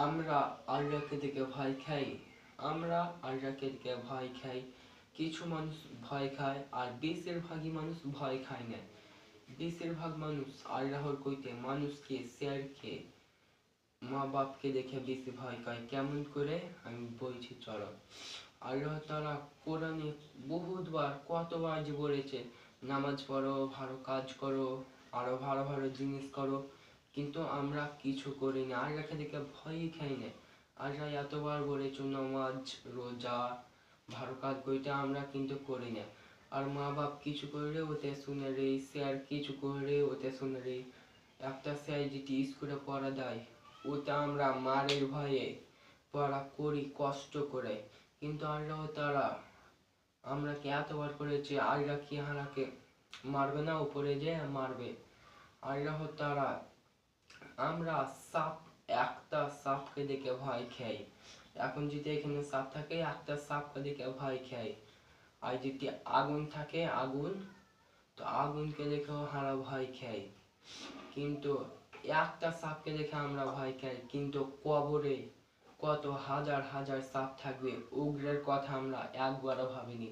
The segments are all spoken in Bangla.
আমরা আল্লাহকে দেখে ভয় খাই। আমরা আল্লাহকে দেখে ভয় খাই। কিছু মানুষ ভয় খায় আর বেশিরভাগই মানুষ ভয় খায় না। বেশিরভাগ মানুষ আল্লাহর কইতে মানুষকে শেয়ারকে মা বাপকে দেখে বেশি ভয় পায়। কেমন করে আমি বলছি চলো। আল্লাহ তাআলা কোরআনে বহুতবার কতবার যে বলেছে নামাজ পড়ো, ভালো কাজ করো, আরো ভালো ভালো জিনিস করো, কিন্তু আমরা কিছু করি না। আল্লাহকে দেখে ভয়ই খাই না। আল্লাহ এতবার বলেছে নামাজ, রোজা, ভালো কাজ করতে, আমরা কিন্তু করি না। আর মা বাপ কিছু করলে ওতে শুনে রে, স্যার কিছু করলে ওতে শুনে রে। একটা স্যার যেটি স্কুলে পড়া দেয় ওটা আমরা মারের ভয়ে পড়া করি কষ্ট করে, কিন্তু আল্লাহ তাআলা আমরাকে এতবার করেছে, আল্লাহ কি হারাকে মারবে না? উপরে যে মারবে। আল্লাহ তাআলা আমরা সাপ, একটা সাপকে দেখে ভয় খাই। এখন যদি এখানে সাপ থাকে একটা সাপকে দেখে ভয় খাই। আর যদি আগুন থাকে আগুন, তো আগুনকে দেখেও হারা ভয় খাই। কিন্তু একটা সাপকে দেখে আমরা ভয় খাই, কিন্তু কবরে কত হাজার হাজার সাপ থাকবে ওগুলোর কথা আমরা একবারও ভাবিনি।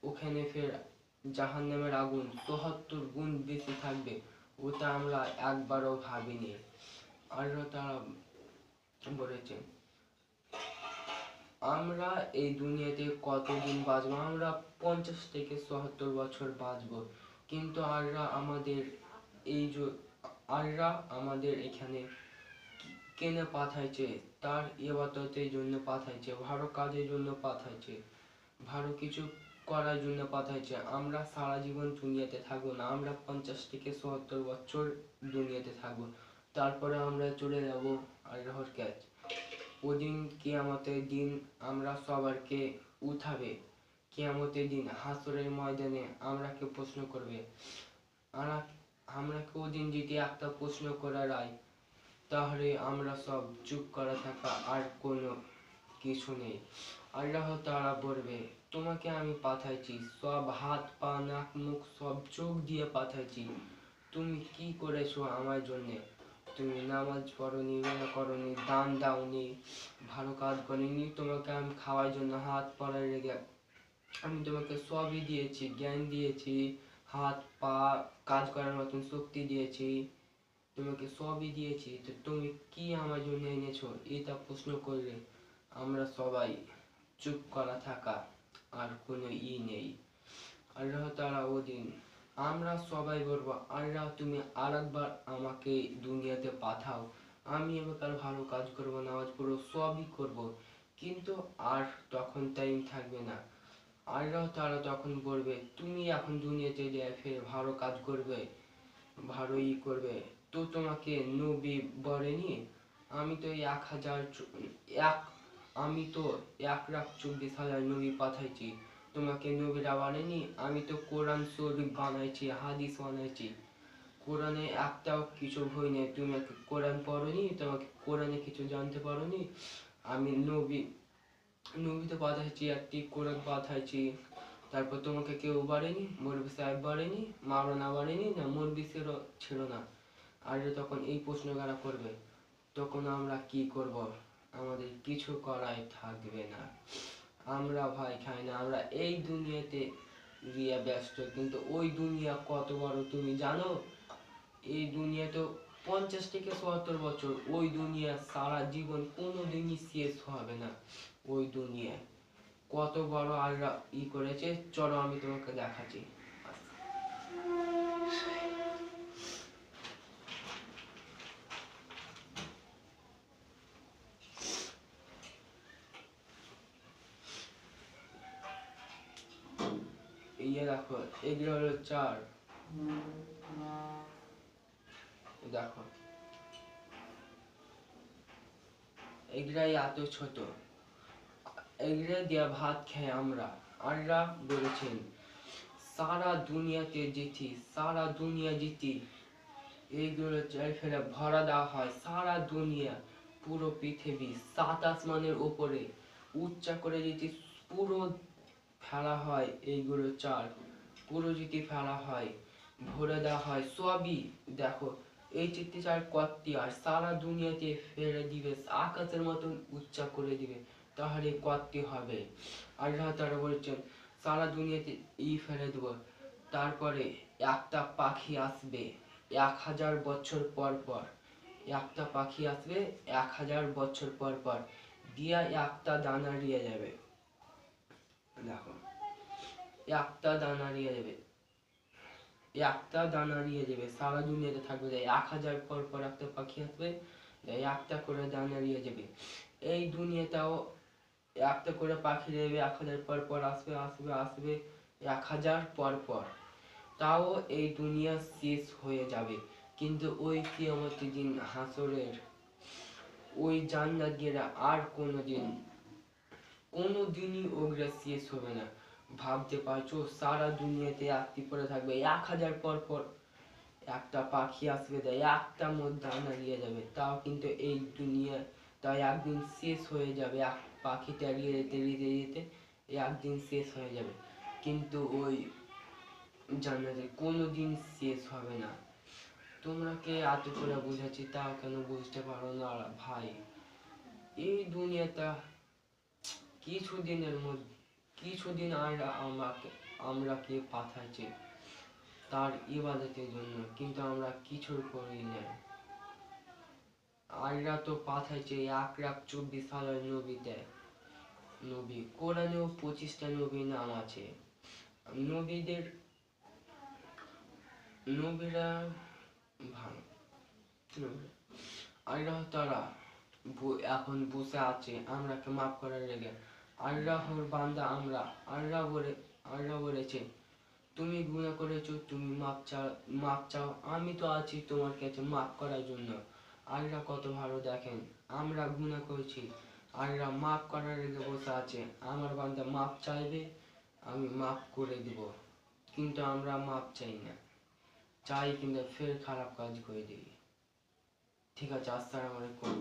ওখানে ফের জাহান্নামের আগুন ৭৪ গুণ বেশি থাকবে, ওটা আমরা একবারও ভাবিনি। আল্লাহ তাআলা বলেছেন আমরা এই দুনিয়াতে কতদিন বাঁচবো? আমরা ৫০ থেকে ৭০ বছর বাঁচবো, কিন্তু আল্লাহ আমাদের এই যে আল্লাহ আমাদের এখানে কেন পাঠাইছে? তার ইবাদতের জন্য পাঠাইছে, ভালো কাজের জন্য পাঠাইছে, ভালো কিছু করার জন্য পাঠাইছে। আমরা সারা জীবন দুনিয়াতে থাকবো না, আমরা ৫০ থেকে ৭০ বছর দুনিয়াতে থাকবো, তারপরে আমরা চলে যাব আল্লাহর কাছে। ওদিন কিয়ামতের দিন আমরা সবারকে উঠাবে। কিয়ামতের দিন হাসরের ময়দানে আমরাকে প্রশ্ন করবে। আমরাকে ওদিন যদি একটা প্রশ্ন করা হয়, তাহলে আমরা সব চুপ করে থাকা, আর কোনো কিছু নেই। আল্লাহ তাআলা বলবে তোমাকে আমি পাঠাইছি, সব হাত পা নাক মুখ সব চোখ দিয়ে পাঠাইছি, তুমি কি করেছো আমার জন্যে? তুমি নামাজ পড়নি, রোজা করনি, দান দাওনি, ভালো কাজ করনি, তোমাকে আমি খাওয়ার জন্য হাত পা রেখে আমি তোমাকে সবই দিয়েছি, জ্ঞান দিয়েছি, হাত পা কাজ করার মতন শক্তি দিয়েছি, তোমাকে সবই দিয়েছি, তো তুমি কি আমার জন্য এনেছো? এটা প্রশ্ন করলে আমরা সবাই চুপ করা থাকা, আর কোনো নেই। আল্লাহ তাআলা ওদিন আমরা সবাই বলবো আল্লাহ তুমি আরেকবার আমাকে দুনিয়াতে পাঠাও, আমি এবার ভালো কাজ করবো, নামাজ পড়বো, সবই করবো, কিন্তু আর তখন টাইম থাকবে না। আল্লাহ তাআলা তখন বলবে তুমি এখন দুনিয়াতে ফের ভালো কাজ করবে, ভালোই করবে, তো তোমাকে নবী বলেনি? আমি তো ১,২৪,০০০ নবী পাঠাইছি, তোমাকে নবীরা বলেনি? আমি তো কোরআন শরীফ বানাইছি, হাদিস বানাইছি, কোরআনে একটাও কিছু ভুল নেই। তুমি কোরআন পড়োনি, তোমাকে কোরআনে কিছু জানতে পারোনি? আমি নবী তো পাঠাইছি, একটি কোরআন পাঠাইছি, তারপর তোমাকে কেউ বলেনি? মৌলভী সাহেব বলেনি? মাওলানা বলেনি? না মৌলভী ছিল না? আর তখন এই প্রশ্ন যারা করবে, তখন আমরা কি করব? আমাদের কিছু করাই থাকবে না। আমরা ভয় খাই না, আমরা এই দুনিয়াতে গিয়ে ব্যস্ত, কিন্তু ওই দুনিয়া কত বড় তুমি জানো? এই দুনিয়া তো ৫০ থেকে ৭০ বছর, ওই দুনিয়া সারা জীবন কোনোদিনই শেষ হবে না। ওই দুনিয়া কত বড় আল্লাহ করেছে, চলো আমি তোমাকে দেখাচ্ছি। দেখো এগুলো হলো চার, দেখো এগুলাই এত ছোট, এগুলো দিয়ে ভাত খাই আমরা। আল্লাহ বলেছেন সারা দুনিয়াতে যেটি, সারা দুনিয়া যেটি এইগুলো চাই ফেলে ভরা দেওয়া হয়, সারা দুনিয়া পুরো পৃথিবী ৭ আসমানের উপরে উচ্চা করে যেটি পুরো ফেলা হয়, এইগুলো চাল পুরো যদি ফেলা হয়, ভরে দেওয়া হয়, সবই দেখো এই চিত্তিচার কর্তি আর সারা দুনিয়াতে ফেলে দিবে, আকাশের মতন উচ্চা করে দিবে, তাহলে কর্তি হবে। আল্লাহ তাআলা বলছেন সারা দুনিয়াতে ফেলে দেব, তারপরে একটা পাখি আসবে 1000 বছর পর পর, একটা পাখি আসবে 1000 বছর পর পর, দিয়া একটা দানা দিয়ে যাবে। দেখো, একটা দানা দিয়ে যাবে, একটা দানা দিয়ে দেবে, সারা দুনিয়াতে থাকবে। 1000 পর পর একটা পাখি আসবে, একটা করে দানা দিয়ে যাবে। এই দুনিয়াটাও একটা করে পাখি দেবে, 1000 পর পর আসবে আসবে আসবে 1000 পর পর, তাও এই দুনিয়া শেষ হয়ে যাবে। কিন্তু ওই কিয়ামতের দিন হাসরের ওই জান্নাতীরা আর কোনোদিনই ওগুলা শেষ হবে না। ভাবতে পারছো, সারা দুনিয়াতে একটি করে থাকবে, 1000 পর পর একটা পাখি আসবে, দেয় একটা মধ্যে দানা দিয়ে যাবে, তাও কিন্তু এই দুনিয়া তাই একদিন শেষ হয়ে যাবে। এক পাখিটা এড়িয়ে যেতে যেতে যেতে একদিন শেষ হয়ে যাবে, কিন্তু ওই জান্নাতে কোনোদিন শেষ হবে না। তোমরা কে এত করে বুঝাচ্ছি তাও কেন বুঝতে পারো না ভাই? এই দুনিয়াটা কিছুদিন আমরা কে পাঠাইছে তার ইবাদতের জন্য, কিন্তু আমরা কিছুর করি না। আল্লাহ তো পাঠাইছে 1,24,000 নবী, কোরআনেও 25টা নবীর নাম আছে। নবীরা ভালো। আল্লাহ তাআলা এখন বসে আছে আমরাকে মাফ করার লেগে। আল্লাহর বান্দা আমরা, আল্লাহ বলেছে তুমি গুনাহ করেছো, তুমি মাপ চাও, আমি তো আছি তোমার কাছে মাফ করার জন্য। আল্লাহ কত ভালো দেখেন, আমরা গুনাহ করেছি, আল্লাহ মাফ করার লেগে বসে আছে। আমার বান্দা মাপ চাইবে, আমি মাফ করে দিব, কিন্তু আমরা মাপ চাই না, চাই কিন্তু ফের খারাপ কাজ করে দিই। ঠিক আছে, আসসালামু আলাইকুম।